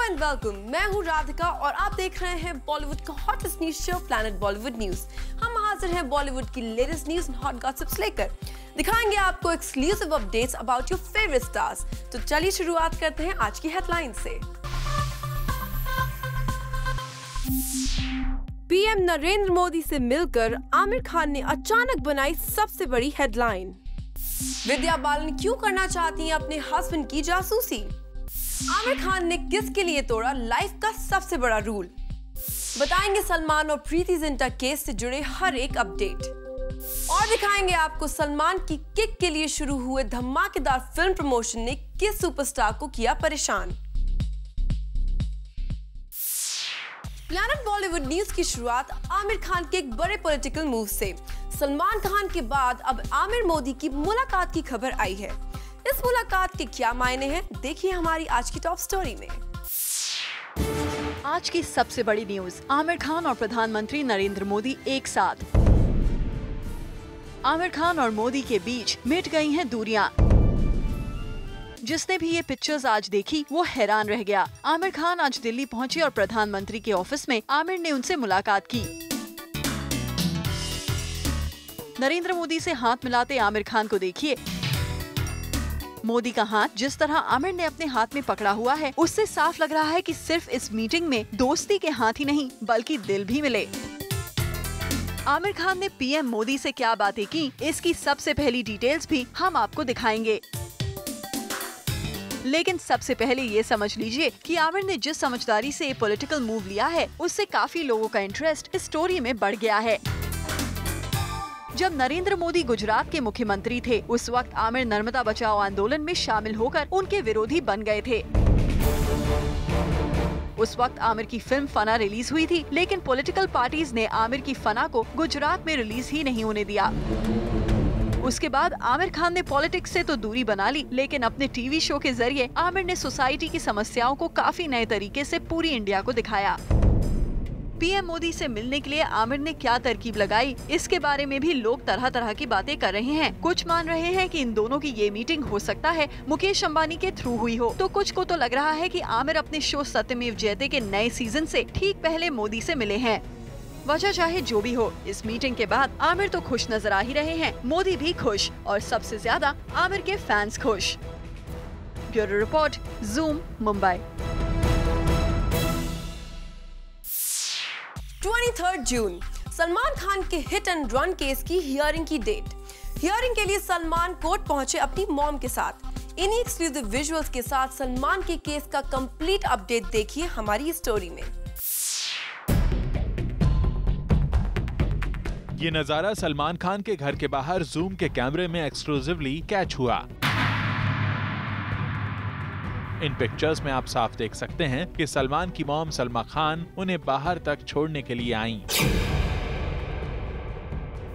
And welcome, मैं हूँ राधिका और आप देख रहे हैं बॉलीवुड का hottest news show planet Bollywood news. हम हाजिर हैं बॉलीवुड की latest news and hot gossips लेकर। दिखाएंगे आपको exclusive updates about your favourite stars. तो चलिए शुरुआत करते हैं आज की हेडलाइन से। पीएम नरेंद्र मोदी से मिलकर आमिर खान ने अचानक बनाई सबसे बड़ी हेडलाइन। विद्या बालन क्यों करना चाहती हैं अपने हस्बैंड की जासूसी? आमिर खान ने किसके लिए तोड़ा लाइफ का सबसे बड़ा रूल? बताएंगे सलमान और प्रीति जिंटा केस से जुड़े हर एक अपडेट और दिखाएंगे आपको सलमान की किक के लिए शुरू हुए धमाकेदार फिल्म प्रमोशन ने किस सुपरस्टार को किया परेशान। प्लैनेट बॉलीवुड न्यूज की शुरुआत आमिर खान के एक बड़े पॉलिटिकल मूव से। सलमान खान के बाद अब आमिर मोदी की मुलाकात की खबर आई है। इस मुलाकात के क्या मायने हैं, देखिए हमारी आज की टॉप स्टोरी में। आज की सबसे बड़ी न्यूज, आमिर खान और प्रधानमंत्री नरेंद्र मोदी एक साथ। आमिर खान और मोदी के बीच मिट गई हैं दूरियां। जिसने भी ये पिक्चर्स आज देखी वो हैरान रह गया। आमिर खान आज दिल्ली पहुंचे और प्रधानमंत्री के ऑफिस में आमिर ने उनसे मुलाकात की। नरेंद्र मोदी से हाथ मिलाते आमिर खान को देखिए। मोदी का हाथ जिस तरह आमिर ने अपने हाथ में पकड़ा हुआ है, उससे साफ लग रहा है कि सिर्फ इस मीटिंग में दोस्ती के हाथ ही नहीं बल्कि दिल भी मिले। आमिर खान ने पीएम मोदी से क्या बातें की, इसकी सबसे पहली डिटेल्स भी हम आपको दिखाएंगे। लेकिन सबसे पहले ये समझ लीजिए कि आमिर ने जिस समझदारी से ये पॉलिटिकल मूव लिया है, उससे काफी लोगों का इंटरेस्ट इस स्टोरी में बढ़ गया है। जब नरेंद्र मोदी गुजरात के मुख्यमंत्री थे, उस वक्त आमिर नर्मदा बचाओ आंदोलन में शामिल होकर उनके विरोधी बन गए थे। उस वक्त आमिर की फिल्म फना रिलीज हुई थी, लेकिन पॉलिटिकल पार्टीज ने आमिर की फना को गुजरात में रिलीज ही नहीं होने दिया। उसके बाद आमिर खान ने पॉलिटिक्स से तो दूरी बना ली, लेकिन अपने टीवी शो के जरिए आमिर ने सोसाइटी की समस्याओं को काफी नए तरीके से पूरी इंडिया को दिखाया। पीएम मोदी से मिलने के लिए आमिर ने क्या तरकीब लगाई, इसके बारे में भी लोग तरह तरह की बातें कर रहे हैं। कुछ मान रहे हैं कि इन दोनों की ये मीटिंग हो सकता है मुकेश अंबानी के थ्रू हुई हो, तो कुछ को तो लग रहा है कि आमिर अपने शो सत्यमेव जयते के नए सीजन से ठीक पहले मोदी से मिले हैं। वजह चाहे जो भी हो, इस मीटिंग के बाद आमिर तो खुश नजर आ ही रहे हैं, मोदी भी खुश और सबसे ज्यादा आमिर के फैंस खुश। Bureau report, zoom, Mumbai. 23 जून सलमान खान के हिट एंड रन केस की हियरिंग की डेट। हियरिंग के लिए सलमान कोर्ट पहुंचे अपनी मॉम के साथ। इन्हीं एक्सक्लूसिव विजुअल्स के साथ सलमान के केस का कंप्लीट अपडेट देखिए हमारी स्टोरी में। ये नजारा सलमान खान के घर के बाहर जूम के कैमरे में एक्सक्लूसिवली कैच हुआ। इन पिक्चर्स में आप साफ देख सकते हैं कि सलमान की मॉम सलमा खान उन्हें बाहर तक छोड़ने के लिए आईं।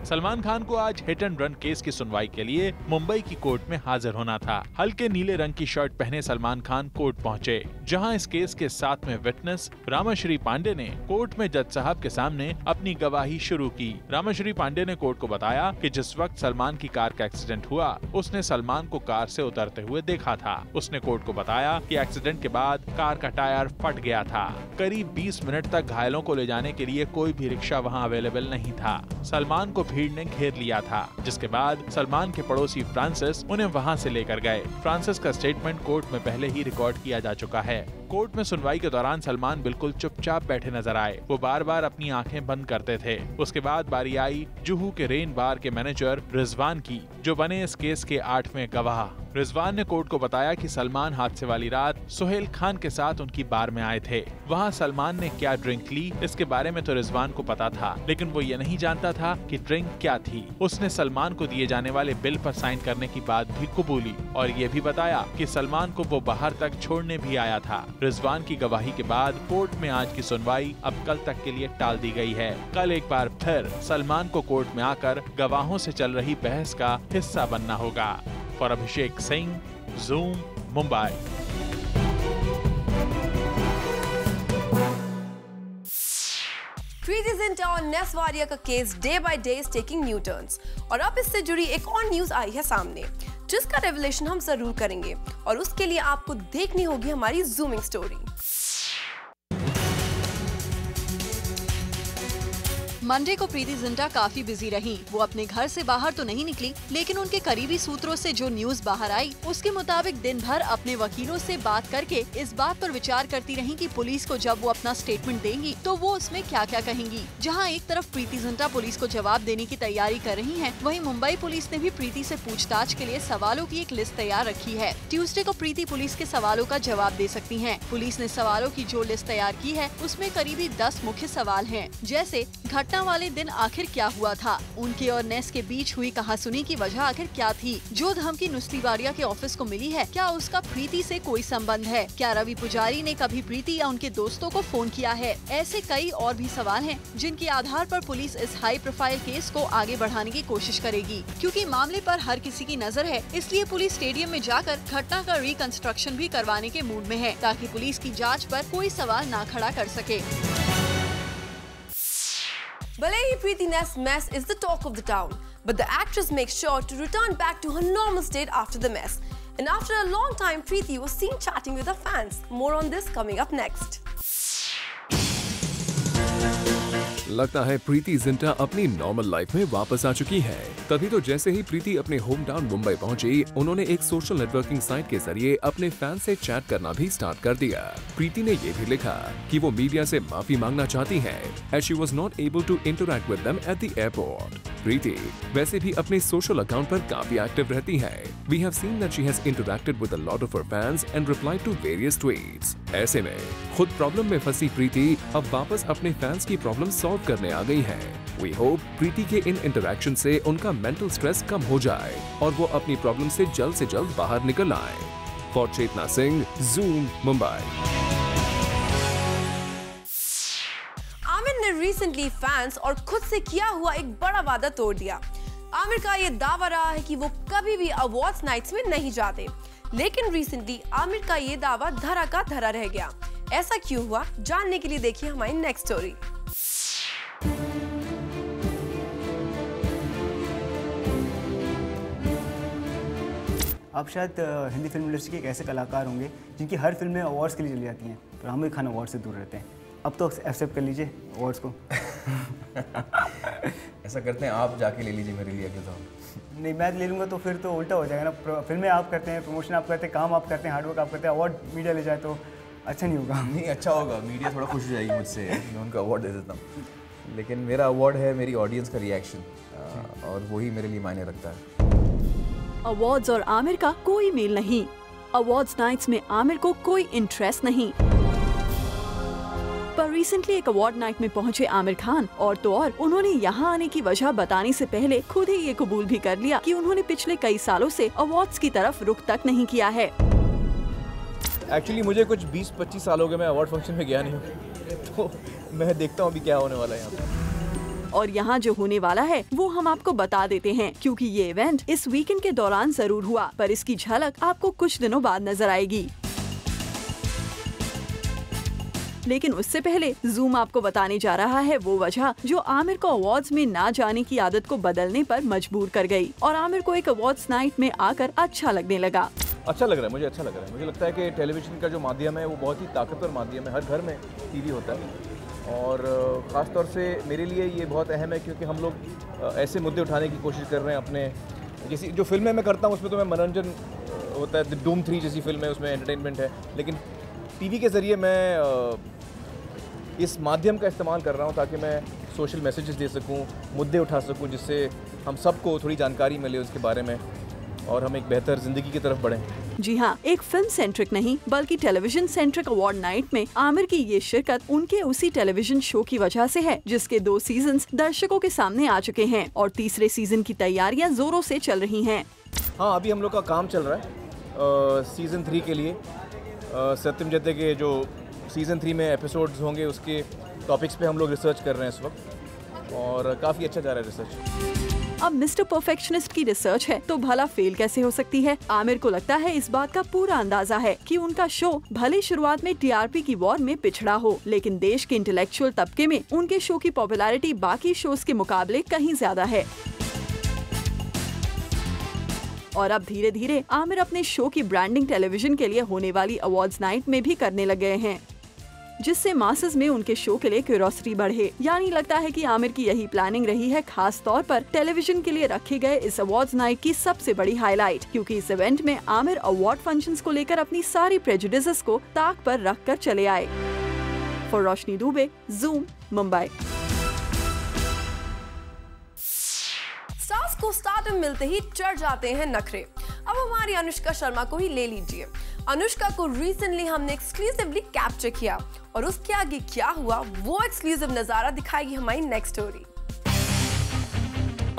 सलमान खान को आज हिट एंड रन केस की सुनवाई के लिए मुंबई की कोर्ट में हाजिर होना था। हल्के नीले रंग की शर्ट पहने सलमान खान कोर्ट पहुंचे, जहां इस केस के 7वें विटनेस रामाश्री पांडे ने कोर्ट में जज साहब के सामने अपनी गवाही शुरू की। रामाश्री पांडे ने कोर्ट को बताया कि जिस वक्त सलमान की कार का एक्सीडेंट हुआ, उसने सलमान को कार से उतरते हुए देखा था। उसने कोर्ट को बताया कि एक्सीडेंट के बाद कार का टायर फट गया था। करीब 20 मिनट तक घायलों को ले जाने के लिए कोई भी रिक्शा वहाँ अवेलेबल नहीं था। सलमान को भीड़ ने घेर लिया था, जिसके बाद सलमान के पड़ोसी फ्रांसिस उन्हें वहां से लेकर गए। फ्रांसिस का स्टेटमेंट कोर्ट में पहले ही रिकॉर्ड किया जा चुका है। कोर्ट में सुनवाई के दौरान सलमान बिल्कुल चुपचाप बैठे नजर आए। वो बार बार अपनी आंखें बंद करते थे। उसके बाद बारी आई जुहू के रेन बार के मैनेजर रिजवान की, जो बने इस केस के 8वें गवाह। रिजवान ने कोर्ट को बताया कि सलमान हादसे वाली रात सुहेल खान के साथ उनकी बार में आए थे। वहाँ सलमान ने क्या ड्रिंक ली, इसके बारे में तो रिजवान को पता था, लेकिन वो ये नहीं जानता था कि ड्रिंक क्या थी। उसने सलमान को दिए जाने वाले बिल पर साइन करने की बात भी कबूली और ये भी बताया कि सलमान को वो बाहर तक छोड़ने भी आया था। रिजवान की गवाही के बाद कोर्ट में आज की सुनवाई अब कल तक के लिए टाल दी गई है। कल एक बार फिर सलमान को कोर्ट में आकर गवाहों से चल रही बहस का हिस्सा बनना होगा। For Abhishek Singh, Zoom, Mumbai. प्रीति जिंटा और नेस वारिया का case day by day is taking new turns और अब इससे जुड़ी एक और न्यूज आई है सामने, जिसका रेवलेशन हम जरूर करेंगे और उसके लिए आपको देखनी होगी हमारी जूमिंग स्टोरी। मंडे को प्रीति जिंटा काफी बिजी रहीं। वो अपने घर से बाहर तो नहीं निकली, लेकिन उनके करीबी सूत्रों से जो न्यूज बाहर आई उसके मुताबिक दिन भर अपने वकीलों से बात करके इस बात पर विचार करती रहीं कि पुलिस को जब वो अपना स्टेटमेंट देंगी तो वो उसमें क्या क्या कहेंगी। जहां एक तरफ प्रीति जिंटा पुलिस को जवाब देने की तैयारी कर रही हैं, वहीं मुंबई पुलिस ने भी प्रीति से पूछताछ के लिए सवालों की एक लिस्ट तैयार रखी है। ट्यूसडे को प्रीति पुलिस के सवालों का जवाब दे सकती हैं। पुलिस ने सवालों की जो लिस्ट तैयार की है उसमें करीबी 10 मुख्य सवाल हैं, जैसे घटना वाले दिन आखिर क्या हुआ था, उनके और नेस के बीच हुई कहासुनी की वजह आखिर क्या थी, जो धमकी नुस्ली वारिया के ऑफिस को मिली है क्या उसका प्रीति से कोई संबंध है, क्या रवि पुजारी ने कभी प्रीति या उनके दोस्तों को फोन किया है। ऐसे कई और भी सवाल हैं जिनके आधार पर पुलिस इस हाई प्रोफाइल केस को आगे बढ़ाने की कोशिश करेगी। क्योंकि मामले पर हर किसी की नजर है, इसलिए पुलिस स्टेडियम में जाकर घटना का रिकंस्ट्रक्शन भी करवाने के मूड में है, ताकि पुलिस की जांच पर कोई सवाल ना खड़ा कर सके। भले ही Preeti Nass' mess is the talk of the town, but the actress makes sure to return back to her normal state after the mess. And after a long time, Preeti was seen chatting with her fans. More on this coming up next. लगता है प्रीति जिंटा अपनी normal life में वापस आ चुकी है। तभी तो जैसे ही प्रीति अपने होम टाउन मुंबई पहुंची, उन्होंने एक सोशल नेटवर्किंग साइट के जरिए अपने फैन से चैट करना भी स्टार्ट कर दिया। प्रीति ने ये भी लिखा कि वो मीडिया से माफी मांगना चाहती हैं, as she was not able to interact with them at the airport. प्रीति वैसे भी अपने सोशल अकाउंट पर काफी एक्टिव रहती है। We have seen that she has interacted with a lot of her fans and replied to various tweets. ऐसे में खुद प्रॉब्लम में फंसी प्रीति अब वापस अपने फैंस की प्रॉब्लम सॉल्व करने आ गई है। We hope प्रीति के इन इंटरैक्शन से उनका मेंटल स्ट्रेस कम हो जाए और वो अपनी प्रॉब्लम से जल्द बाहर निकल आए। For Chetna Singh, Zoom, Mumbai. आमिर ने रिसेंटली फैंस और खुद से किया हुआ एक बड़ा वादा तोड़ दिया। आमिर का ये दावा रहा है कि वो कभी भी अवार्ड्स नाइट्स में नहीं जाते, लेकिन रिसेंटली आमिर का ये दावा धरा का धरा रह गया। ऐसा क्यों हुआ, जानने के लिए देखिए हमारी नेक्स्ट स्टोरी। आप शायद हिंदी फिल्म इंडस्ट्री के एक ऐसे कलाकार होंगे जिनकी हर फिल्में अवार्ड्स के लिए चली जाती हैं, पर आमिर खान अवार्ड से दूर रहते हैं। अब तो एक्सेप्ट कर लीजिए अवार्ड्स को। ऐसा करते हैं, आप जाके ले लीजिए मेरे लिए अगले दफा। नहीं, मैं ले लूँगा तो फिर तो उल्टा हो जाएगा ना। फिल्में आप करते हैं, प्रमोशन आप करते हैं, काम आप करते हैं, हार्डवर्क आप करते हैं, अवार्ड मीडिया ले जाए तो अच्छा नहीं होगा। नहीं, अच्छा होगा, मीडिया थोड़ा खुश हो जाएगी मुझसे, मैं उनको अवार्ड दे देता हूँ। लेकिन मेरा अवार्ड है मेरी ऑडियंस का रिएक्शन, और वही मेरे लिए मायने रखता है। अवार्ड्स और आमिर का कोई मेल नहीं। अवार्ड्स नाइट्स में आमिर को कोई इंटरेस्ट नहीं। पर रिसेंटली एक अवार्ड नाइट में पहुंचे आमिर खान, और तो और उन्होंने यहाँ आने की वजह बताने से पहले खुद ही ये कबूल भी कर लिया कि उन्होंने पिछले कई सालों से अवार्ड्स की तरफ रुख तक नहीं किया है। एक्चुअली मुझे कुछ 20-25 साल हो गए मैं अवार्ड फंक्शन में गया नहीं हूँ, तो मैं देखता हूँ अभी क्या होने वाला है यहाँ पे। और यहाँ जो होने वाला है वो हम आपको बता देते हैं, क्योंकि ये इवेंट इस वीकेंड के दौरान जरूर हुआ, पर इसकी झलक आपको कुछ दिनों बाद नजर आएगी। लेकिन उससे पहले Zoom आपको बताने जा रहा है वो वजह जो आमिर को अवार्ड्स में ना जाने की आदत को बदलने पर मजबूर कर गई, और आमिर को एक अवार्ड्स नाइट में आकर अच्छा लगने लगा। अच्छा लग रहा है, मुझे अच्छा लग रहा है। मुझे लगता है कि टेलीविजन का जो माध्यम है वो बहुत ही ताकतवर माध्यम है। हर घर में टीवी होता है, और ख़ास तौर से मेरे लिए ये बहुत अहम है, क्योंकि हम लोग ऐसे मुद्दे उठाने की कोशिश कर रहे हैं अपने। जैसी जो फिल्में मैं करता हूँ उसमें तो मैं मनोरंजन होता है, डूम 3 जैसी फिल्म है, उसमें एंटरटेनमेंट है, लेकिन टीवी के ज़रिए मैं इस माध्यम का इस्तेमाल कर रहा हूँ ताकि मैं सोशल मैसेजेस दे सकूँ, मुद्दे उठा सकूँ, जिससे हम सबको थोड़ी जानकारी मिले उसके बारे में और हम एक बेहतर ज़िंदगी की तरफ बढ़ें। जी हाँ, एक फिल्म सेंट्रिक नहीं बल्कि टेलीविजन सेंट्रिक अवार्ड नाइट में आमिर की ये शिरकत उनके उसी टेलीविजन शो की वजह से है जिसके 2 सीजन्स दर्शकों के सामने आ चुके हैं, और तीसरे सीजन की तैयारियां जोरों से चल रही हैं। हाँ, अभी हम लोग का काम चल रहा है सीजन 3 के लिए। सत्यम जयते के जो सीजन 3 में एपिसोड्स होंगे उसके टॉपिक्स पे हम लोग रिसर्च कर रहे हैं इस वक्त, और काफ़ी अच्छा जा रहा है रिसर्च। अब मिस्टर परफेक्शनिस्ट की रिसर्च है तो भला फेल कैसे हो सकती है। आमिर को लगता है इस बात का पूरा अंदाजा है कि उनका शो भले शुरुआत में टीआरपी की वॉर में पिछड़ा हो, लेकिन देश के इंटेलेक्चुअल तबके में उनके शो की पॉपुलैरिटी बाकी शोज के मुकाबले कहीं ज्यादा है। और अब धीरे धीरे आमिर अपने शो की ब्रांडिंग टेलीविजन के लिए होने वाली अवार्ड्स नाइट में भी करने लग गए हैं। जिससे मासेस में उनके शो के लिए क्यूरियोसिटी बढ़े। यानी लगता है कि आमिर की यही प्लानिंग रही है, खास तौर पर टेलीविजन के लिए रखे गए इस अवार्ड्स नाइट की सबसे बड़ी हाईलाइट, क्योंकि इस इवेंट में आमिर अवार्ड फंक्शंस को लेकर अपनी सारी प्रेजुडिसेस को ताक पर रख कर चले आए। For Roshni Dubey, zoom, Mumbai. Stars को स्टारडम मिलते ही चढ़ जाते हैं नखरे। अब हमारी अनुष्का शर्मा को ही ले लीजिए। अनुष्का को रिसेंटली हमने एक्सक्लूसिवली कैप्चर किया और उसके आगे क्या हुआ वो एक्सक्लूसिव नजारा दिखाएगी हमारी नेक्स्ट स्टोरी।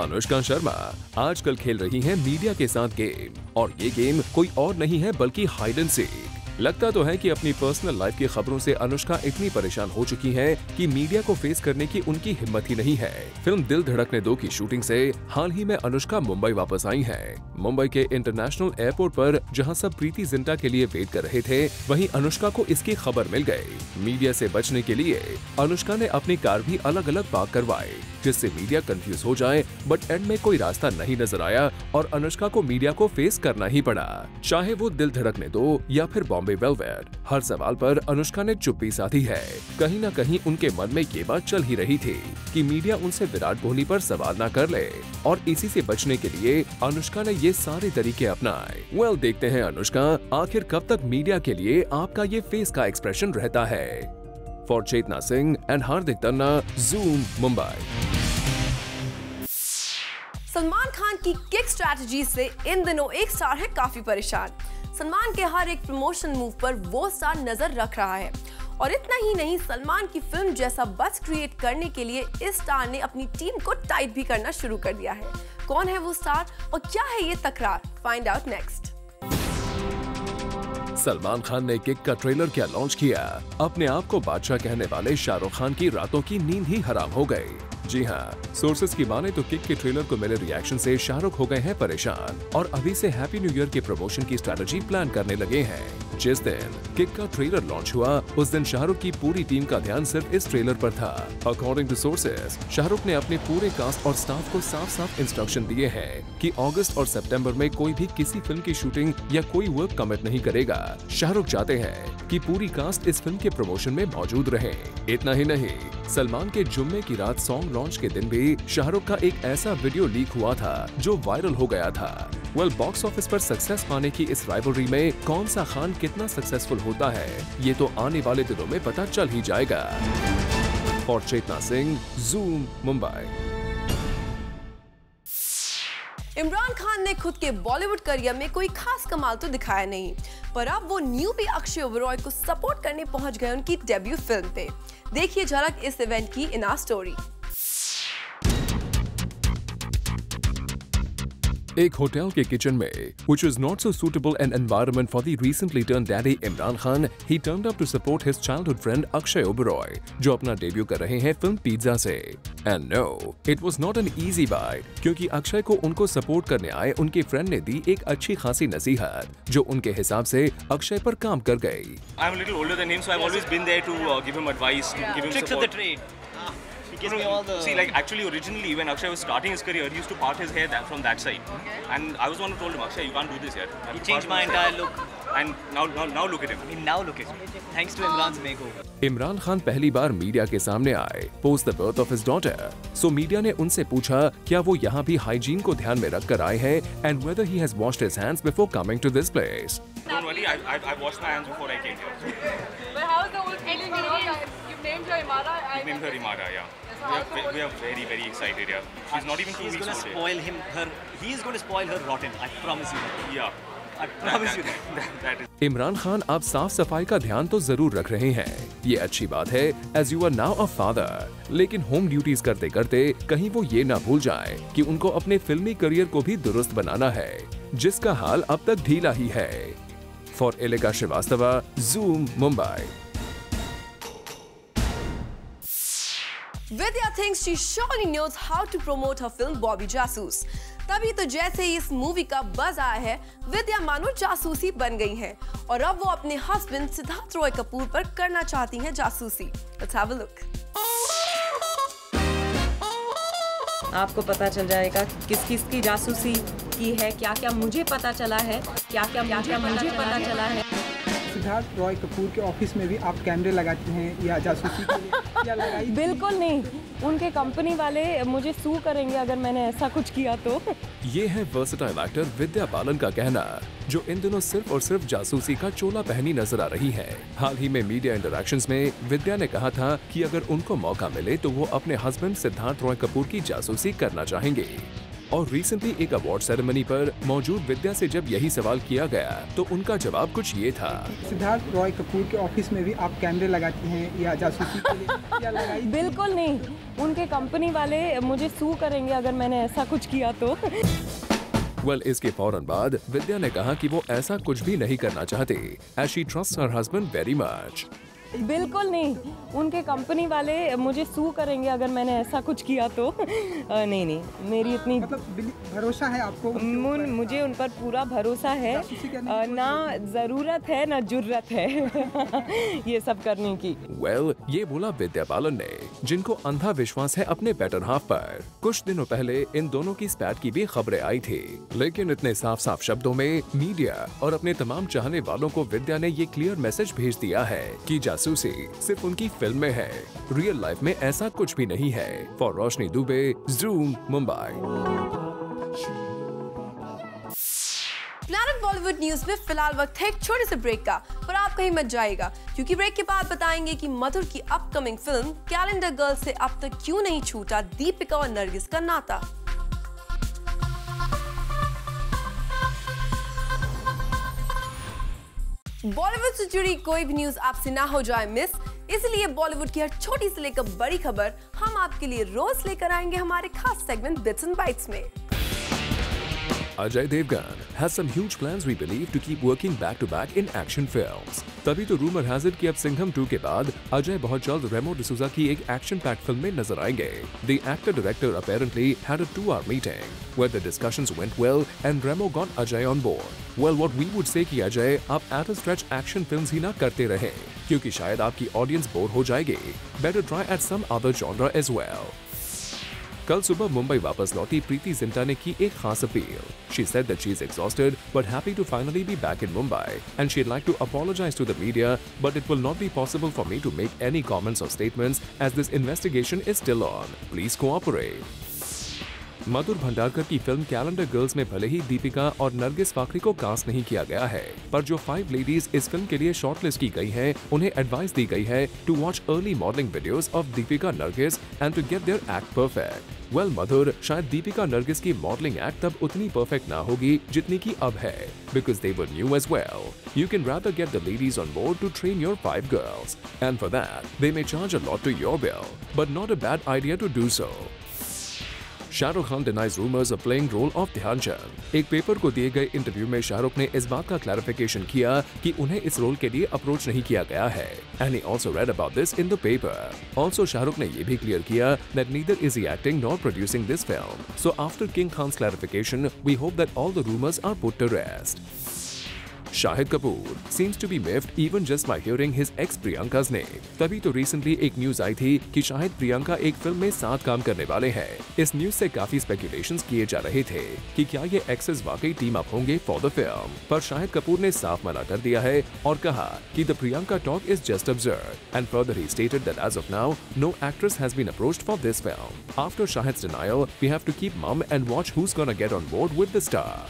अनुष्का शर्मा आजकल खेल रही हैं मीडिया के साथ गेम, और ये गेम कोई और नहीं है बल्कि हाइड एंड सीक। लगता तो है कि अपनी पर्सनल लाइफ की खबरों से अनुष्का इतनी परेशान हो चुकी हैं कि मीडिया को फेस करने की उनकी हिम्मत ही नहीं है। फिल्म दिल धड़कने 2 की शूटिंग से हाल ही में अनुष्का मुंबई वापस आई हैं। मुंबई के इंटरनेशनल एयरपोर्ट पर जहां सब प्रीति जिंटा के लिए वेट कर रहे थे, वहीं अनुष्का को इसकी खबर मिल गई। मीडिया से बचने के लिए अनुष्का ने अपनी कार भी अलग अलग पार्क करवाई, जिससे मीडिया कंफ्यूज हो जाए, बट एंड में कोई रास्ता नहीं नजर आया और अनुष्का को मीडिया को फेस करना ही पड़ा। चाहे वो दिल धड़कने 2 या फिर बॉम्बे वेलवेट, हर सवाल पर अनुष्का ने चुप्पी साधी है। कहीं न कहीं उनके मन में ये बात चल ही रही थी कि मीडिया उनसे विराट कोहली पर सवाल न कर ले, और इसी से बचने के लिए अनुष्का ने ये सारे तरीके अपनाए। वेल, देखते हैं अनुष्का आखिर कब तक मीडिया के लिए आपका ये फेस का एक्सप्रेशन रहता है। For Chetna Singh and Hardik Tanna, zoom, Mumbai. Salman Khan की किक स्ट्रैटेजी से इन दिनों एक स्टार है काफी परेशान। सलमान के हर एक प्रमोशन मूव पर वो स्टार नजर रख रहा है, और इतना ही नहीं, सलमान की फिल्म जैसा बज़ क्रिएट करने के लिए इस स्टार ने अपनी टीम को टाइट भी करना शुरू कर दिया है। कौन है वो स्टार और क्या है ये तकरार? Find out next. Salman Khan ने किक का ट्रेलर क्या लॉन्च किया। अपने आप को बादशाह कहने वाले शाहरुख खान की रातों की नींद ही हराम हो गई। जी हाँ, सोर्सेज की माने तो किक के ट्रेलर को मिले रिएक्शन से शाहरुख हो गए हैं परेशान और अभी से हैप्पी न्यू ईयर के प्रमोशन की स्ट्रेटजी प्लान करने लगे हैं। जिस दिन किक का ट्रेलर लॉन्च हुआ, उस दिन शाहरुख की पूरी टीम का ध्यान सिर्फ इस ट्रेलर पर था। अकॉर्डिंग टू सोर्सेज, शाहरुख ने अपने पूरे कास्ट और स्टाफ को साफ साफ इंस्ट्रक्शन दिए हैं कि अगस्त और सितंबर में कोई भी किसी फिल्म की शूटिंग या कोई वर्क कमिट नहीं करेगा। शाहरुख चाहते हैं कि पूरी कास्ट इस फिल्म के प्रमोशन में मौजूद रहे। इतना ही नहीं, सलमान के जुम्मे की रात सॉन्ग लॉन्च के दिन भी शाहरुख का एक ऐसा वीडियो लीक हुआ था जो वायरल हो गया था। वेल, बॉक्स ऑफिस पर सक्सेस पाने की इस राइवलरी में कौन सा खान कितना सक्सेसफुल होता है, ये तो आने वाले दिनों में पता चल ही जाएगा। For Chetna Singh, Zoom, Mumbai. इमरान खान ने खुद के बॉलीवुड करियर में कोई खास कमाल तो दिखाया नहीं, पर अब वो न्यूबी अक्षय ओबरॉय को सपोर्ट करने पहुंच गए उनकी डेब्यू फिल्म पे। देखिए झलक इस इवेंट की इन आवर स्टोरी। एक होटल के किचन में, which was not so suitable an environment for the recently turned daddy Imran Khan, he turned up to support his childhood friend Akshay Oberoi, जो अपना डेब्यू कर रहे हैं film pizza से। And no, it was not an easy bite, क्योंकि अक्षय को उनको support करने आए उनके फ्रेंड ने दी एक अच्छी खासी नसीहत, जो उनके हिसाब से अक्षय पर काम कर गई। I'm a little older than him, so I've always been there to give him advice, to give him tricks support. of the trade. He gives me all the... See, like actually originally when Akshay was starting his career, he used to part his hair from that side. And I was the one who told him, Akshay, you can't do this here. He changed my entire look. And now look at him. I mean, now look at me. Thanks to Imran's makeover. Imran Khan पहली बार media के सामने आए post the birth of his daughter. So media ने उनसे पूछा क्या वो यहाँ भी हाइजीन को ध्यान में रखकर आए हैं and whether he has washed his hands before coming to this place. Don't worry, I washed my hands before I came here. But how is the whole feeling? You named her Imara. We named her Imara, yeah. We are very, very excited, yeah. She's not even 2 He's weeks going to old spoil him, her. He is going to spoil her rotten. I promise you. Yeah. I promise you. That is. Imran Khan आप साफ सफाई का ध्यान तो जरूर रख रहे हैं, ये अच्छी बात है as you are now a father, लेकिन होम ड्यूटीज करते करते कहीं वो ये ना भूल जाए कि उनको अपने फिल्मी करियर को भी दुरुस्त बनाना है, जिसका हाल अब तक ढीला ही है। For Aleka Srivastava, Zoom, Mumbai. Vidya thinks she surely knows how to promote her film Bobby जासूस। तभी तो जैसे ही इस मूवी का बज आया है, विद्या मानो जासूसी बन गई हैं और अब वो अपने हस्बैंड सिद्धार्थ रॉय कपूर पर करना चाहती हैं जासूसी। Let's have a look। आपको पता चल जाएगा किस किस की जासूसी की है, क्या क्या मुझे पता चला है, क्या क्या मुझे पता चला है। सिद्धार्थ रॉय कपूर के ऑफिस में भी आप कैमरे लगाती हैं या जासूसी के लिए या लगाई? बिल्कुल नहीं, उनके कंपनी वाले मुझे सू करेंगे अगर मैंने ऐसा कुछ किया तो। ये है वर्सेटाइल एक्टर विद्या बालन का कहना, जो इन दिनों सिर्फ और सिर्फ जासूसी का चोला पहनी नजर आ रही है। हाल ही में मीडिया इंटरैक्शंस में विद्या ने कहा था कि अगर उनको मौका मिले तो वो अपने हस्बैंड सिद्धार्थ रॉय कपूर की जासूसी करना चाहेंगे। और रिसेंटली एक अवार्ड सेरेमनी पर मौजूद विद्या से जब यही सवाल किया गया तो उनका जवाब कुछ ये था। सिद्धार्थ रॉय कपूर के ऑफिस में भी आप कैमरे लगाती हैं या जासूसी के लिए या लगाई? बिल्कुल नहीं, उनके कंपनी वाले मुझे सू करेंगे अगर मैंने ऐसा कुछ किया तो। इसके फौरन बाद विद्या ने कहा कि वो ऐसा कुछ भी नहीं करना चाहते, as she trusts her husband very much. बिल्कुल नहीं, उनके कंपनी वाले मुझे सू करेंगे अगर मैंने ऐसा कुछ किया तो। नहीं, मेरी इतनी मतलब भरोसा है आपको? मुझे उन पर पूरा भरोसा है, ना जरूरत है ना जुर्रत है ये सब करने की। ये बोला विद्या बालन ने, जिनको अंधा विश्वास है अपने बेटर हाफ पर। कुछ दिनों पहले इन दोनों की स्पैट की भी खबरें आई थी, लेकिन इतने साफ साफ शब्दों में मीडिया और अपने तमाम चाहने वालों को विद्या ने ये क्लियर मैसेज भेज दिया है कि जासूसी सिर्फ उनकी फिल्म में है, रियल लाइफ में ऐसा कुछ भी नहीं है। For Roshni Dubey, zoom, Mumbai. Planet Bollywood news में फिलहाल वक्त है एक छोटे से ब्रेक का, पर आप कहीं मत जाइएगा क्योंकि ब्रेक के बाद बताएंगे कि मधुर की अपकमिंग फिल्म कैलेंडर गर्ल से अब तक क्यों नहीं छूटा दीपिका और नरगिस का नाता। बॉलीवुड से जुड़ी कोई भी न्यूज आपसे ना हो जाए मिस, इसलिए बॉलीवुड की हर छोटी से लेकर बड़ी खबर हम आपके लिए रोज लेकर आएंगे हमारे खास सेगमेंट बिट्स एंड बाइट्स में। Ajay Devgan has some huge plans we believe to keep working back to back in action films. तभी तो rumor has it कि अब सिंघम 2 के बाद अजय बहुत जल्द रेमो डिसूजा की एक एक्शन पैक्ड फिल्म में नजर आएंगे। The actor director apparently had a 2-hour meeting where the discussions went well and Remo got Ajay on board. What we would say कि अजय आप at a stretch action films ही ना करते रहे क्योंकि शायद आपकी ऑडियंस बोर हो जाएगी। Better try at some other genre as well. कल सुबह मुंबई वापस लौटी प्रीति जिंटा ने की एक खास appeal. She said that she is exhausted but happy to finally be back in Mumbai and she'd like to apologize to the media, but it will not be possible for me to make any comments or statements as this investigation is still on. Please cooperate. मधुर भंडारकर की film calendar girls में भले ही दीपिका और नरगिस फाकरी को cast नहीं किया गया है, पर जो 5 लेडीज इस फिल्म के लिए शॉर्टलिस्ट की गई हैं, उन्हें एडवाइस दी गई है to watch early modelling videos of Deepika Nargis and to get their act perfect. Madhur, शायद दीपिका नरगिस की मॉडलिंग एक्ट तब उतनी परफेक्ट ना होगी जितनी की अब है, because they were new age well. You can rather get the ladies on board to train your 5 girls, and for that they may charge a lot to your bill, but not a bad idea to do so. Shahrukh Khan denies rumors of playing role of ध्यान चंद। एक paper को दिए गए interview में शाहरुख ने इस बात का क्लैरिफिकेशन किया कि उन्हें इस रोल के लिए अप्रोच नहीं किया गया है। And he also read about this in the paper. Also, Shahrukh ने ये भी क्लियर किया that neither is he acting nor producing this film. So after King Khan's clarification, we hope that all the rumors are put to rest. Shahid Kapoor seems to be miffed even just by hearing his ex Priyanka's name. तभी तो recently एक news आई थी कि शाहिद प्रियंका एक film में साथ काम करने वाले हैं। इस न्यूज से काफी स्पेकुलेशंस किए जा रहे थे कि क्या ये एक्सेस वाकई टीम अप होंगे फॉर द फिल्म, पर शाहिद कपूर ने साफ मना कर दिया है और कहा कि the Priyanka talk is just absurd and further he stated that as of now no actress has been approached for this film. After Shahid's denial we have to keep mum and watch who's gonna get on board with the star.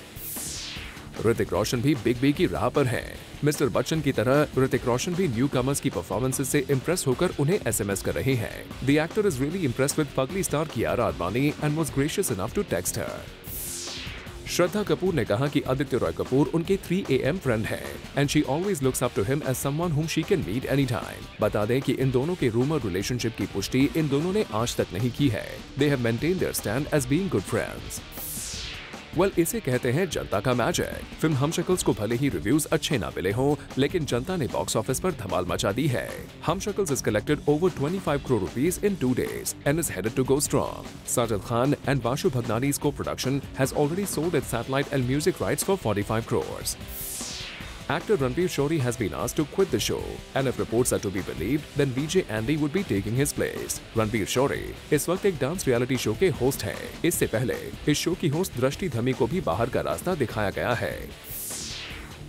Hrithik Roshan भी big B की राह पर हैं। Mister Bachchan की तरह ऋतिक रोशन भी newcomers की performances से इम्प्रेस होकर उन्हें एसएमएस कर रहे हैं। The actor is really impressed with पगली star Kiara Advani and was gracious enough to text her. Shraddha Kapoor ने कहा कि आदित्य रॉय कपूर उनके 3 AM फ्रेंड हैं and she always looks up to him as someone whom she can meet any time. बता दें कि इन दोनों के रूमर रिलेशनशिप की पुष्टि इन दोनों ने आज तक नहीं की है। They have maintained their stand as being good friends. इसे कहते हैं जनता का मैजिक। फिल्म हम शक्ल्स को भले ही रिव्यूज अच्छे ना मिले हों, लेकिन जनता ने बॉक्स ऑफिस पर धमाल मचा दी है। Humshakals is collected over 25 crore rupees in 2 days and is headed to go strong. Sajid Khan and Bashu Bhagnani's co-production has already sold its satellite and music rights for 45 crores. Actor Ranveer Shori has been asked to quit the show, and if reports are to be believed, then VJ Andy would be taking his place. Ranveer Shori इस वक्त एक dance reality show के host हैं। इससे पहले इस show की host दृष्टि धमी को भी बाहर का रास्ता दिखाया गया है।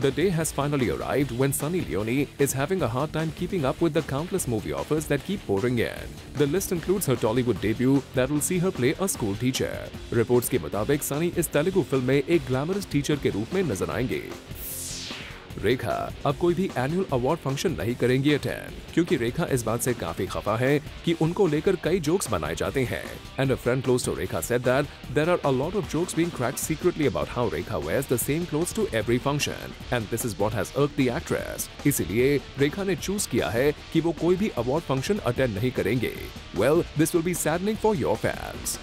The day has finally arrived when Sunny Leone is having a hard time keeping up with the countless movie offers that keep pouring in. The list includes her Tollywood debut that will see her play a school teacher. Reports के मुताबिक सनी इस Telugu film में एक glamorous teacher के रूप में नजर आएंगे। रेखा अब कोई भी एनुअल अवार्ड फंक्शन नहीं करेंगी अटेंड, क्योंकि रेखा इस बात से काफी खफा है कि उनको लेकर कई जोक्स बनाए जाते हैं। And a friend close to Rekha said that there are a lot of jokes being cracked secretly about how Rekha wears the same clothes to every function and this is what has irked the actress. इसीलिए रेखा ने choose किया है कि वो कोई भी award function attend नहीं करेंगे। Well, this will be saddening for your fans.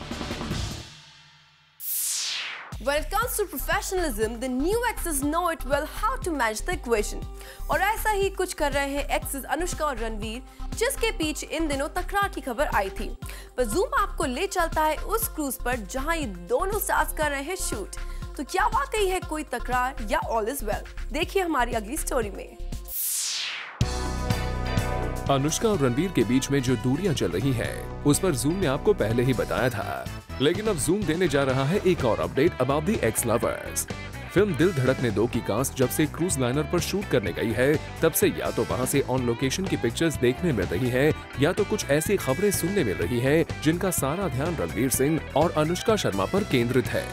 When it comes to professionalism, the new exes know it well how to manage the equation. और ऐसा ही कुछ कर रहे हैं एक्सेस अनुष्का और रणवीर, जिसके पीछे इन दिनों तकरार की खबर आई थी। पर जूम आपको ले चलता है उस क्रूज पर जहां ये दोनों स्टार्स कर रहे हैं शूट। तो क्या वाकई है कोई तकरार या ऑल इज वेल? देखिए हमारी अगली स्टोरी में। अनुष्का और रणवीर के बीच में जो दूरियां चल रही हैं, उस पर जूम ने आपको पहले ही बताया था, लेकिन अब जूम देने जा रहा है एक और update about the x lovers. Film दिल धड़कने 2 की कास्ट जब से क्रूज लाइनर पर शूट करने गई है, तब से या तो वहां से ऑन लोकेशन की पिक्चर्स देखने मिल रही है, या तो कुछ ऐसी खबरें सुनने मिल रही है जिनका सारा ध्यान रणवीर सिंह और अनुष्का शर्मा पर केंद्रित है।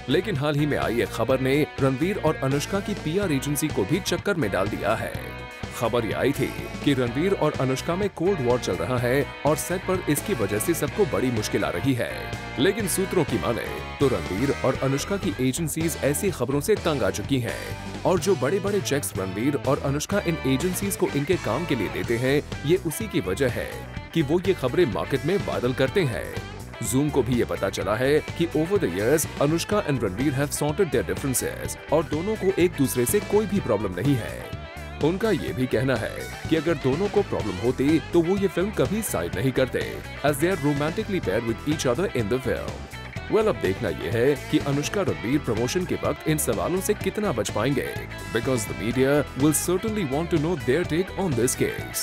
लेकिन हाल ही में आई एक खबर ने रणवीर और अनुष्का की पीआर एजेंसी को भी चक्कर में डाल दिया है। खबर ये आई थी कि रणवीर और अनुष्का में कोल्ड वॉर चल रहा है और सेट पर इसकी वजह से सबको बड़ी मुश्किल आ रही है। लेकिन सूत्रों की माने तो रणवीर और अनुष्का की एजेंसीज ऐसी खबरों से तंग आ चुकी हैं और जो बड़े बड़े चेक्स रणवीर और अनुष्का इन एजेंसीज को इनके काम के लिए देते हैं, ये उसी की वजह है कि वो ये खबरें मार्केट में वायरल करते हैं। जूम को भी ये पता चला है कि over the years Anushka and Ranveer have sorted there differences और दोनों को एक दूसरे से कोई भी प्रॉब्लम नहीं है। उनका ये भी कहना है कि अगर दोनों को प्रॉब्लम होती तो वो ये फिल्म कभी साइड नहीं करते, as they are romantically paired with each other in the film। Well, अब देखना ये है कि अनुष्का रणवीर प्रमोशन के वक्त इन सवालों से कितना बच पाएंगे, because the media will certainly want to know their take on this case।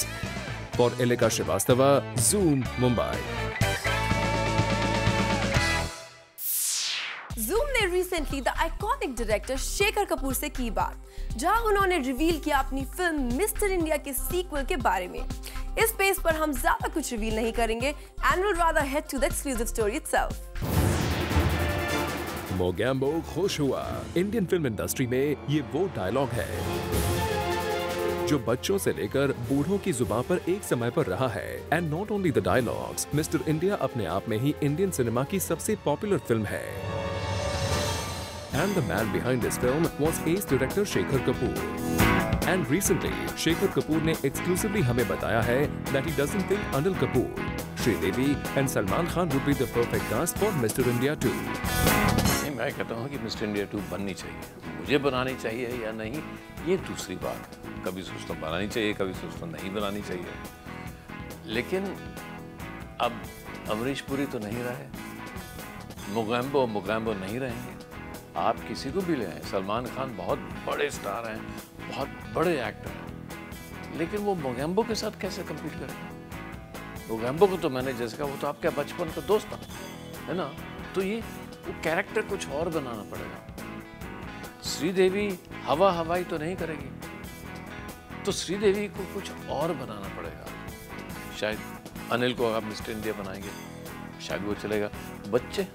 For Elika Srivastava, Zoom, Mumbai. Zoom ने recently the iconic director Shekhar Kapur से की बात, जहां उन्होंने रिवील किया अपनी फिल्म मिस्टर इंडिया के सीक्वल के बारे में। इस पेज पर हम ज्यादा कुछ रिवील नहीं करेंगे and will rather head to the exclusive story itself. Mogambo खुश हुआ। इंडियन फिल्म इंडस्ट्री में ये वो डायलॉग है जो बच्चों से लेकर बूढ़ों की जुबान पर एक समय पर रहा है। And not only the dialogues, mister India अपने आप में ही इंडियन सिनेमा की सबसे पॉपुलर फिल्म है। And the man behind this film was ace director Shekhar Kapoor. And recently, Shekhar Kapoor ने exclusively हमें बताया है that he doesn't think Anil Kapoor, Sridevi and Salman Khan would be the perfect cast for Mr. India 2. नहीं, मैं कहता हूँ कि mister India 2 बननी चाहिए। मुझे बनानी चाहिए या नहीं, ये दूसरी बात है। कभी सोचता हूँ बनानी चाहिए, कभी सोचता हूँ नहीं बनानी चाहिए। लेकिन अब अमरीश पुरी तो नहीं रहे, मोगैम्बो नहीं रहेंगे। आप किसी को भी ले आए, सलमान खान बहुत बड़े स्टार हैं, बहुत बड़े एक्टर हैं, लेकिन वो मोगैम्बो के साथ कैसे कम्पीट करेंगे? मोगैम्बो को तो मैंने जैसे कहा, वो तो आपके बचपन का दोस्त था, है ना? तो ये वो कैरेक्टर कुछ और बनाना पड़ेगा। श्रीदेवी हवाई तो नहीं करेगी, तो श्रीदेवी को कुछ और बनाना पड़ेगा। शायद अनिल को आप मिस्टर इंडिया बनाएंगे, शायद वो चलेगा। बच्चे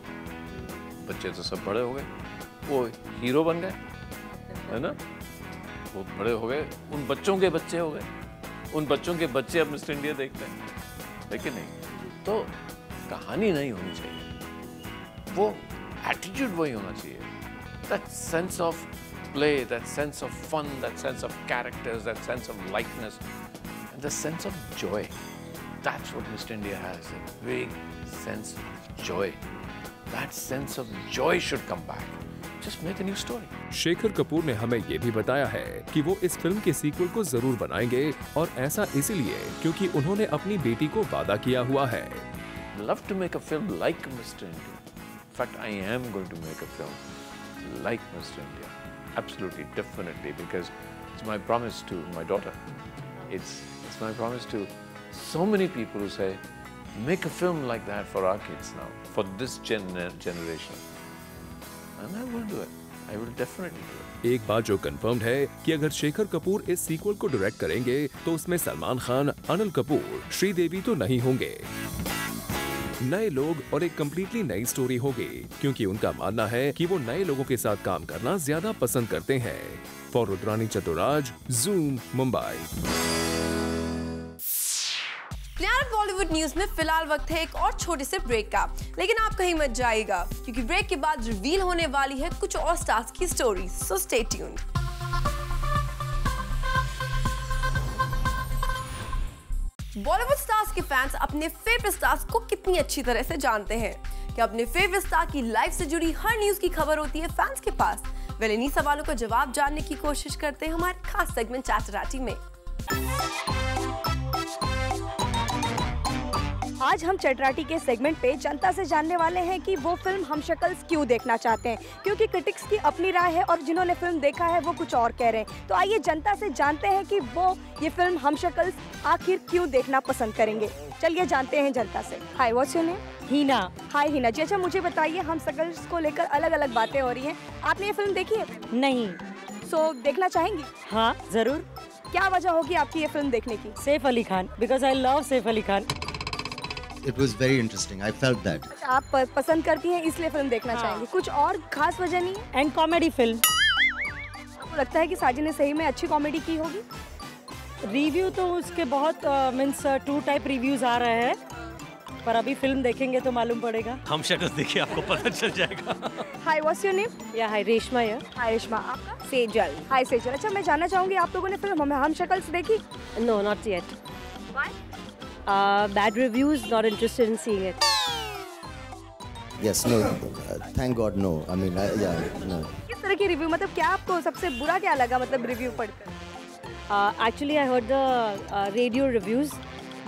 तो सब बड़े हो गए, वो हीरो बन गए, है ना? वो बड़े हो गए, उन बच्चों के बच्चे हो गए, उन बच्चों के बच्चे अब मिस्टर इंडिया देखते हैं, लेकिन नहीं। तो कहानी नहीं होनी चाहिए, वो एटीट्यूड वही होना चाहिए। That sense of play, that sense of fun, that sense of characters, that sense of lightness and the sense of joy. That's what mister India has, a big sense of joy. That sense of joy should come back. Just make a new story. Shekhar Kapoor ने हमें ये भी बताया है कि वो इस film के सीक्वल को जरूर बनाएंगे, और ऐसा इसलिए क्योंकि उन्होंने अपनी बेटी को वादा किया हुआ है। Love to make a film like Mr. India. In fact, I am going to make a film like Mr. India. Absolutely, definitely, because it's my promise to my daughter. It's my promise to so many people who say, make a film like that for our kids now, for this generation. And I will do it. I will definitely do it. एक बात जो confirmed है कि अगर शेखर कपूर इस sequel को direct करेंगे तो उसमें सलमान खान, अनिल कपूर, श्रीदेवी तो नहीं होंगे। नए लोग और एक कम्प्लीटली नई स्टोरी होगी, क्योंकि उनका मानना है कि वो नए लोगों के साथ काम करना ज्यादा पसंद करते हैं। For Rudrani Chaturaj, Zoom, Mumbai. प्यार बॉलीवुड न्यूज में फिलहाल वक्त है एक और छोटे से ब्रेक का, लेकिन आप कहीं मत जाइएगा क्योंकि ब्रेक के बाद रिवील होने वाली है कुछ और स्टार्स की story, so stay tuned. Bollywood stars के फैंस अपने फेवरेट स्टार्स को कितनी अच्छी तरह से जानते हैं कि अपने फेवरेट स्टार की लाइफ से जुड़ी हर न्यूज की खबर होती है फैंस के पास। वेल, इन्हीं सवालों का जवाब जानने की कोशिश करते हैं हमारे खास सेगमेंट चैटराटी में। आज हम चटराटी के सेगमेंट पे जनता से जानने वाले हैं कि वो फिल्म हम शक्ल्स क्यों देखना चाहते हैं, क्योंकि क्रिटिक्स की अपनी राय है और जिन्होंने फिल्म देखा है वो कुछ और कह रहे हैं। तो आइए जनता से जानते हैं कि वो ये फिल्म हम शक्ल्स आखिर क्यों देखना पसंद करेंगे। चलिए जानते हैं जनता से। हाय, व्हाट्स योर नेम? हीना। हाय हीना जी, अच्छा मुझे बताइए, हम शक्ल्स को लेकर अलग अलग बातें हो रही हैं, आपने ये फिल्म देखी है? नहीं। सो देखना चाहेंगी? हाँ जरूर। क्या वजह होगी आपकी ये फिल्म देखने की? Saif Ali Khan, because I love Saif Ali Khan. It was very interesting. I felt that. आप पसंद करती हैं इसलिए फिल्म देखना चाहेंगी, कुछ और खास वजह नहीं? And comedy film. आपको लगता है कि साजिद ने सही में अच्छी कॉमेडी की होगी? रिव्यू तो उसके बहुत मीन्स 2 टाइप रिव्यूज आ रहे हैं, पर अभी फिल्म देखेंगे तो मालूम पड़ेगा। हम शक्ल देखिए आपको पता चल जाएगा। हाय, व्हाट्स योर नेम? या हाय, रेशमा यार। हाय रेशमा, आपका? सेजल। हाय सेजल, अच्छा मैं जानना चाहूंगी आप लोगों ने फिल्म हम शक्ल्स देखी? No, not yet. Why? Bad reviews, not interested in seeing it. Yes, no. Thank God, no. I mean, yeah, no. किस तरह की रिव्यू, मतलब क्या आपको सबसे बुरा क्या लगा, मतलब रिव्यू पढ़कर? Actually, I heard the radio reviews,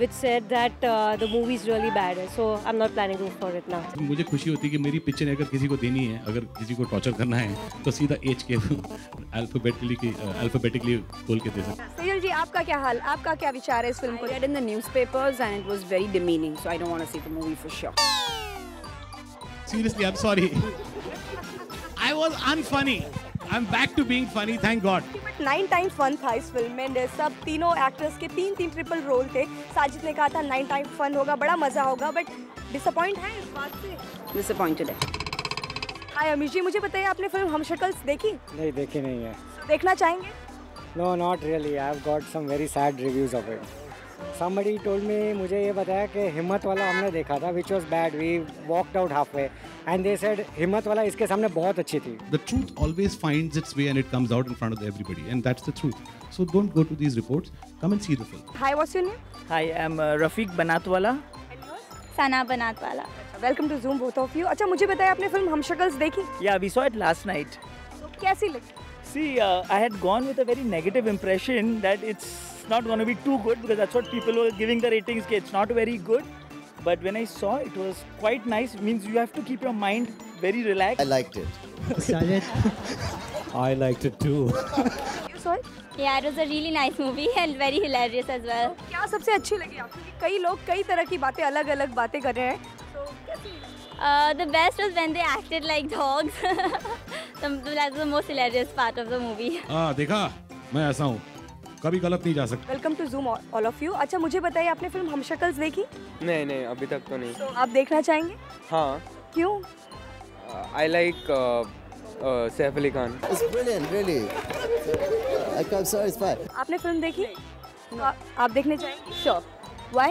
which said that the movie is really bad, so I'm not planning to go for it now. मुझे खुशी होती है कि मेरी पिक्चर अगर किसी को देनी है, अगर किसी को टॉर्चर करना है, तो सीधा एच के अल्फाबेटिकली बोल के दे सकते हैं। सेजल जी, आपका क्या हाल, आपका क्या विचार है इस फिल्म को? I read in the newspapers and it was very demeaning, so I don't want to see the movie for sure. Seriously, I'm sorry. I was unfunny. I'm back to being funny, thank God. 9 times fun था इस film में, सब तीनों actors के 3 triple role थे। साजिद ने कहा था 9 टाइम फन होगा, बड़ा मजा होगा, बट डिसअपॉइंट है इस बात से? Disappointed है। हाय अमीश जी, मुझे बताइए आपने फिल्म हम शक्ल्स देखी? नहीं, देखी नहीं है। देखना चाहेंगे? No, not really. I've got some very sad reviews of it. Somebody told me, मुझे ये बताया कि हिम्मत वाला हमने देखा था, which was bad. We walked out halfway, and they said हिम्मत वाला इसके सामने बहुत अच्छी थी. The truth always finds its way and it comes out in front of everybody, and that's the truth. So don't go to these reports. Come and see the film. Hi, what's your name? Hi, I'm Rafiq Banatwala. Sana Banatwala. Welcome to Zoom, both of you. अच्छा मुझे बताइए आपने film Humshakals देखी? Yeah, we saw it last night. तो कैसी लगी? See, I had gone with a very negative impression that it's not going to be too good because that's what people were giving the ratings. It's not very good. But when I saw it was quite nice. It means you have to keep your mind very relaxed. I liked it. I liked it too. You saw it? Yeah, it was a really nice movie and very hilarious as well. क्या सबसे अच्छी लगी आपको? कई लोग कई तरह की बातें, अलग-अलग बातें कर रहे हैं, तो कैसी लगी? The best was when they acted like dogs. That was the most hilarious part of the movie. देखा, मैं ऐसा हूँ, कभी गलत नहीं जा सकता। Welcome to Zoom, all of you. अच्छा मुझे बताइए आपने फिल्म हम शक्ल्स देखी? नहीं, अभी तक तो नहीं। तो आप देखना चाहेंगे? हाँ। क्यों? I like Saif Ali Khan. It's brilliant, really. I'm satisfied. आपने फिल्म देखी? आप देखने चाहेंगे? Sure. Why?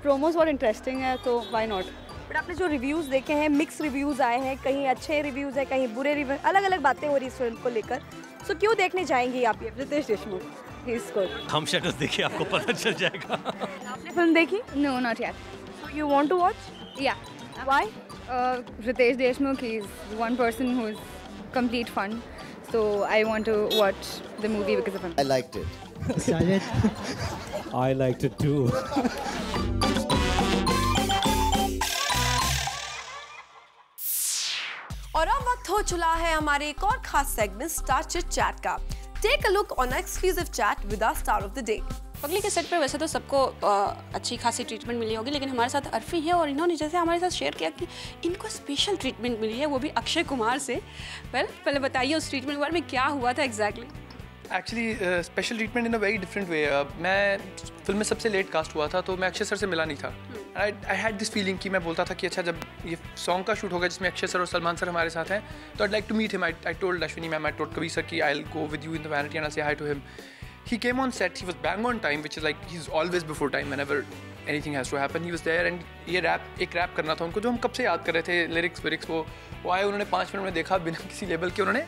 Promos बहुत interesting है, तो why not? बट आपने जो रिव्यूज देखे हैं, मिक्स रिव्यूज आए हैं, कहीं अच्छे रिव्यूज हैं, कहीं बुरे रिव्यू, अलग-अलग बातें हो रही इस फिल्म को लेकर, सो क्यों देखने जाएंगी आप ये? Ritesh Deshmukh, he is good. हम शक्ल देखिए आपको पता चल जाएगा। आपने फिल्म देखी? No, not yet. So you want to watch? Yeah. Why? Ritesh Deshmukh is one person who is complete fun, so I want to watch the movie because of him. I liked it. I liked it too. और अब वक्त हो चला है हमारे एक और खास सेगमेंट स्टार चिट चैट का। Take a look on exclusive chat with our star of the day. Pagli के सेट पर वैसे तो सबको अच्छी खासी ट्रीटमेंट मिली होगी, लेकिन हमारे साथ अर्फी है और इन्होंने जैसे हमारे साथ शेयर किया कि इनको स्पेशल ट्रीटमेंट मिली है, वो भी अक्षय कुमार से। पहले बताइए उस ट्रीटमेंट के बारे में, क्या हुआ था exactly? Actually special treatment in a very different way. मैं फिल्म में सबसे लेट कास्ट हुआ था, तो मैं अक्षय सर से मिला नहीं था। आई हैड दिस फीलिंग कि मैं बोलता था कि अच्छा जब ये सॉन्ग का शूट होगा जिसमें अक्षय सर और सलमान सर हमारे साथ हैं, तो I like to meet him. I told Ashwini ma'am, I told Kabir sir कि I will go with you in the vanity and I say hi to him. He came on set, he was bang on time, which is like he's always before time whenever anything has to happen. He was there and ये एक rap करना था उनको, जो हम कब से याद कर रहे थे, लिरिक्स वो आए, उन्होंने 5 मिनट में देखा बिना किसी लेबल के, उन्होंने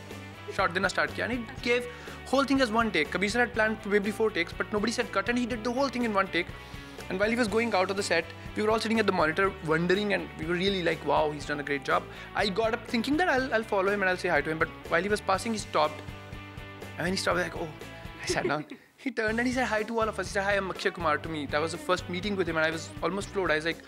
शॉट देना स्टार्ट किया and he gave whole thing as one take. Kabir sir had planned probably 4 takes, but nobody said cut and he did the whole thing in one take. And while he was going out of the set, we were all sitting at the monitor wondering, and we were really like, wow, he's done a great job. I got up thinking that I'll follow him and I'll say hi to him, but while he was passing, he stopped. And when he stopped, I was like, oh. I sat down. He turned and he said hi to all of us. He said, hi, I'm Akshay Kumar to me. That was the first meeting with him and I was almost floored. I was like,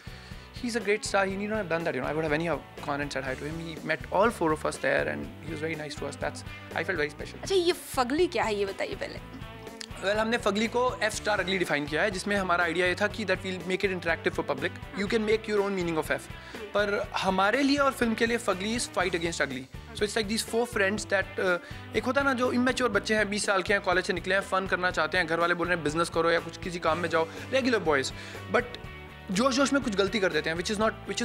he's a great star. He need not have done that, you know. I would have anyhow gone and said hi to him. He met all 4 of us there and he was very nice to us. I felt very special. अच्छा, ये Fugly क्या है, ये बताइए पहले। Well, हमने Fugly को F star अगली डिफाइन किया है, जिसमें हमारा आइडिया ये था कि that we'll make it interactive for public. You can make your own meaning of F. पर हमारे लिए और फिल्म के लिए Fugly is fight against ugly. So it's like these 4 friends that एक होता है ना जो immature बच्चे हैं, 20 साल के हैं, कॉलेज से निकले हैं, फन करना चाहते हैं, घर वाले बोल रहे हैं बिजनेस करो या कुछ किसी काम में जाओ, रेगुलर बॉयज, बट जोश में कुछ गलती कर देते हैं, which is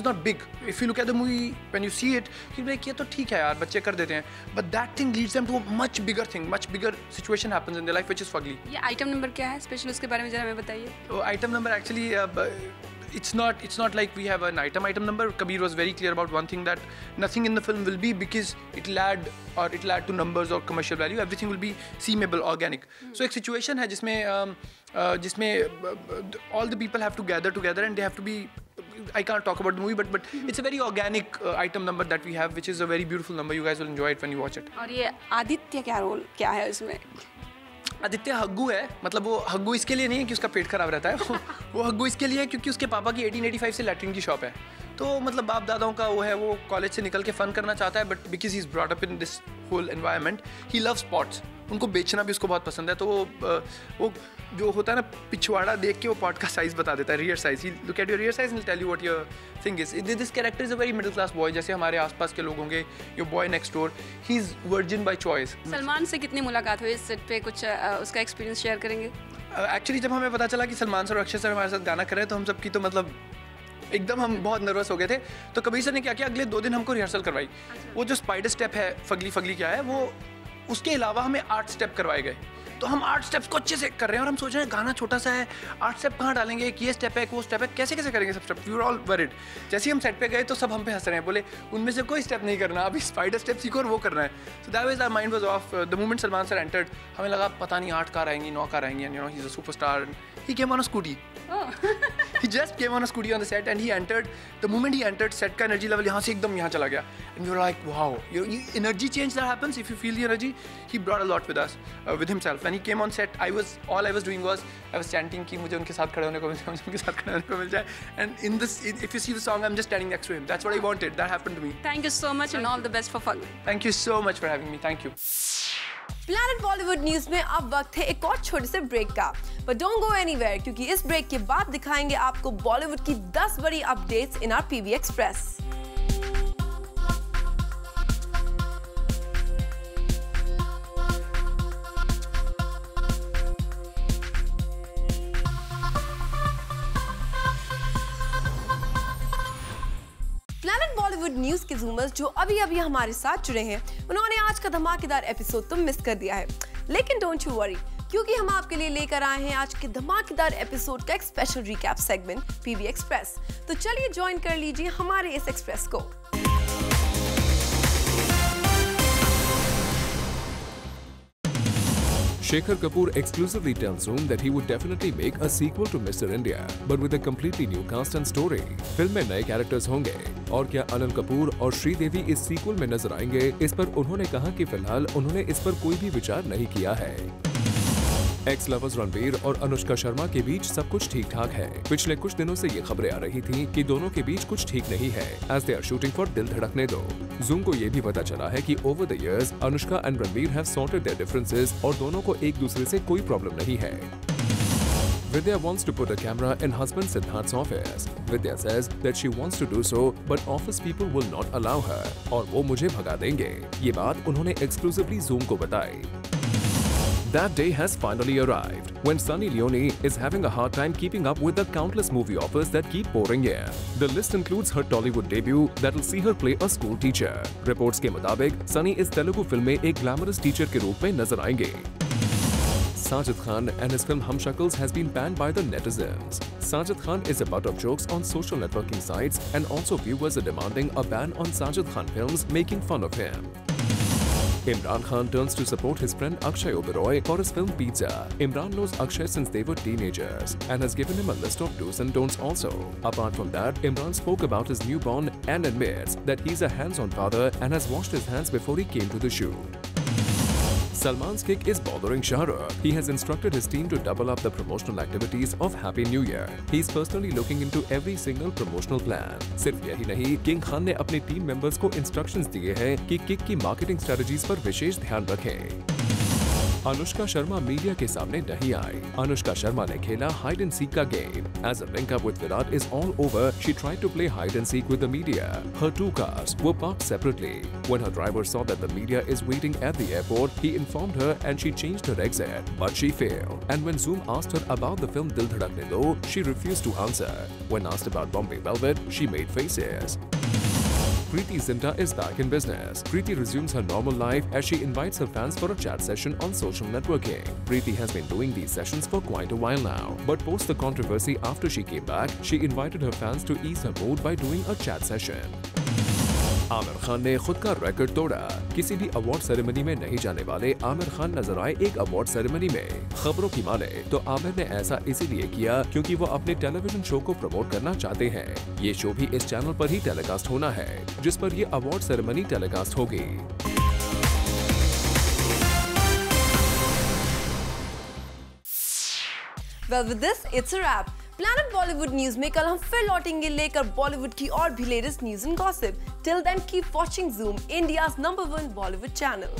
not big. If you look at the movie, when you see it, you like ये तो ठीक है यार, बच्चे कर देते हैं, but that thing leads them to a much bigger thing, much bigger situation happens in their life, which is fugly. ये आइटम नंबर क्या है स्पेशल, उसके बारे में जरा हमें बताइए। तो item number actually it's not like we have an item number. Kabir was very clear about one thing, that nothing in the film will be because it'll add to numbers or commercial value. Everything will be seemable, organic. So एक situation है जिसमें all the people have to gather together and they have to be, I can't talk about the movie, but it's a very organic item number that we have, which is a very beautiful number. You guys will enjoy it when you watch it. और ये आदित्य क्या role क्या है इसमें? आदित्य हग्गू है, मतलब वो हग्गू इसके लिए नहीं है कि उसका पेट खराब रहता है, वो हग्गू इसके लिए है क्योंकि उसके पापा की 1885 से लैट्रिन की शॉप है, तो मतलब बाप दादाओं का वो है, वो कॉलेज से निकल के फन करना चाहता है, but because he is brought up in this whole environment, he love spots, उनको बेचना भी उसको बहुत पसंद है, तो वो जो होता है ना पिछवाड़ा देख के वो पॉट का साइज बता देता है, rear size, he look at your rear size and tell you what your thing is. This character is a very middle class boy, जैसे हमारे आसपास के लोग होंगे, your boy next door, he is virgin by choice. Salman से कितनी मुलाकात हुई इस सेट पे, कुछ उसका एक्सपीरियंस शेयर करेंगे? एक्चुअली जब हमें पता चला कि सलमान सर और अक्षय सर हमारे साथ गाना कर रहे हैं, तो हम सबकी तो मतलब एकदम हम बहुत नर्वस हो गए थे, तो कबीर सर ने क्या किया, अगले 2 दिन हमको रिहर्सल करवाई। वो जो स्पाइडर स्टेप है, फगली क्या है वो, उसके अलावा हमें 8 स्टेप करवाए गए, तो हम 8 स्टेप्स को अच्छे से कर रहे हैं और हम सोच रहे हैं गाना छोटा सा है, 8 स्टेप कहाँ डालेंगे, एक ये स्टेप है, एक वो स्टेप है, कैसे करेंगे सब step, we were all worried. जैसे ही हम सेट पे गए तो सब हम पे हंस रहे हैं, बोले उनमें से कोई स्टेप नहीं करना, अभी स्पाइडर स्टेप सीखो और वो करना है। So that was our mind was of the moment Salman sir entered, हमें लगा पता नहीं 8 कार आएंगी, 9 कार आएंगी, and you know he is a superstar, he came on a scooty, he just came on a scooty on the set and he entered. The moment he entered, set का energy level यहाँ से एकदम यहाँ चला गया, and we were like, wow, you energy change that happens if you feel the energy. He brought a lot with us, with himself. When he came on set, all I was doing was I was chanting कि मुझे उनके साथ खड़े होने को मिल जाए, मुझे उनके साथ खड़े होने को मिल जाए. And in this, if you see the song, I'm just standing next to him. That's what I wanted. That happened to me. Thank you so much and all the best for Fugly. Thank you so much for having me. Thank you. Planet Bollywood news में अब वक्त है एक और छोटे से break का, but don't go anywhere क्योंकि इस ब्रेक के बाद दिखाएंगे आपको बॉलीवुड की 10 बड़ी updates in our PV express. Planet Bollywood news के जूमर्स जो अभी हमारे साथ जुड़े हैं, उन्होंने आज का धमाकेदार एपिसोड तो मिस कर दिया है, लेकिन डोंट यू वरी क्योंकि हम आपके लिए लेकर आए हैं आज के धमाकेदार एपिसोड का एक special recap segment PV express. तो चलिए ज्वाइन कर लीजिए हमारे इस एक्सप्रेस को। Shekhar Kapoor exclusively tells Zoom that he would definitely make a sequel to Mr. India, but with a completely new cast and story. Film में नए characters होंगे और क्या अनिल कपूर और श्रीदेवी इस सीक्वल में नजर आएंगे, इस पर उन्होंने कहा कि फिलहाल उन्होंने इस पर कोई भी विचार नहीं किया है। एक्स लवर्स रणबीर और अनुष्का शर्मा के बीच सब कुछ ठीक ठाक है। पिछले कुछ दिनों से ये खबरें आ रही थी कि दोनों के बीच कुछ ठीक नहीं है, as they are shooting for Dil Dhadakne दो। जूम को ये भी पता चला है कि over the years Anushka and Ranbir have sorted there differences और दोनों को एक दूसरे से कोई प्रॉब्लम नहीं है। Vidya wants to put a camera in husband Siddharth's office. Vidya says that she wants to do so, but office people will not allow her. और वो मुझे भगा देंगे। ये बात उन्होंने exclusively Zoom को बताई। That day has finally arrived when Sunny Leone is having a hard time keeping up with the countless movie offers that keep pouring in. The list includes her Tollywood debut that will see her play a school teacher. Reports के मुताबिक Sunny इस Telugu film में एक glamorous teacher के रूप में नजर आएंगे। Sajid Khan and his film Hum Shakals has been banned by the netizens. Sajid Khan is a butt of jokes on social networking sites, and also viewers are demanding a ban on Sajid Khan films making fun of him. Imran Khan turns to support his friend Akshay Oberoi for his film Pizza. Imran knows Akshay since they were teenagers and has given him a list of do's and don'ts also. Apart from that, Imran spoke about his newborn and admits that he's a hands-on father and has washed his hands before he came to the shoot. Salman's kick is bothering Shah Rukh. He has instructed his team to double up the promotional activities of Happy New Year. He's personally looking into every single promotional plan. सिर्फ यही नहीं, king Khan ने अपने team members को instructions दिए हैं कि kick की मार्केटिंग स्ट्रेटजीज पर विशेष ध्यान रखें। अनुष्का शर्मा मीडिया के सामने नहीं आई। अनुष्का शर्मा ने खेला हाइड एंड सीक का game. As a link up with Virat is all over, she tried to play hide and seek with the media. Her two cars were parked separately. When her driver saw that the media is waiting at the airport, he informed her and she changed her exit, but she failed. And when Zoom asked her about the film Dil Dhadakne Do, she refused to answer. When asked about Bombay Velvet, she made faces. Preity Zinta is back in business. Preity resumes her normal life as she invites her fans for a chat session on social networking. Preity has been doing these sessions for quite a while now, but post the controversy after she came back, she invited her fans to ease her mood by doing a chat session. Aamir Khan ने खुद का record तोड़ा। किसी भी award ceremony में नहीं जाने वाले आमिर खान नजर आए एक अवार्ड सेरेमनी में। खबरों की माने तो आमिर ने ऐसा इसीलिए किया क्योंकि वो अपने टेलीविजन शो को प्रमोट करना चाहते हैं। ये शो भी इस चैनल पर ही टेलीकास्ट होना है, जिस पर ये अवार्ड सेरेमनी टेलीकास्ट होगी। Well, with this, it's a wrap. Planet Bollywood News में कल हम फिर लौटेंगे लेकर बॉलीवुड की और भी latest news and gossip. Till then, keep watching Zoom, India's #1 Bollywood channel.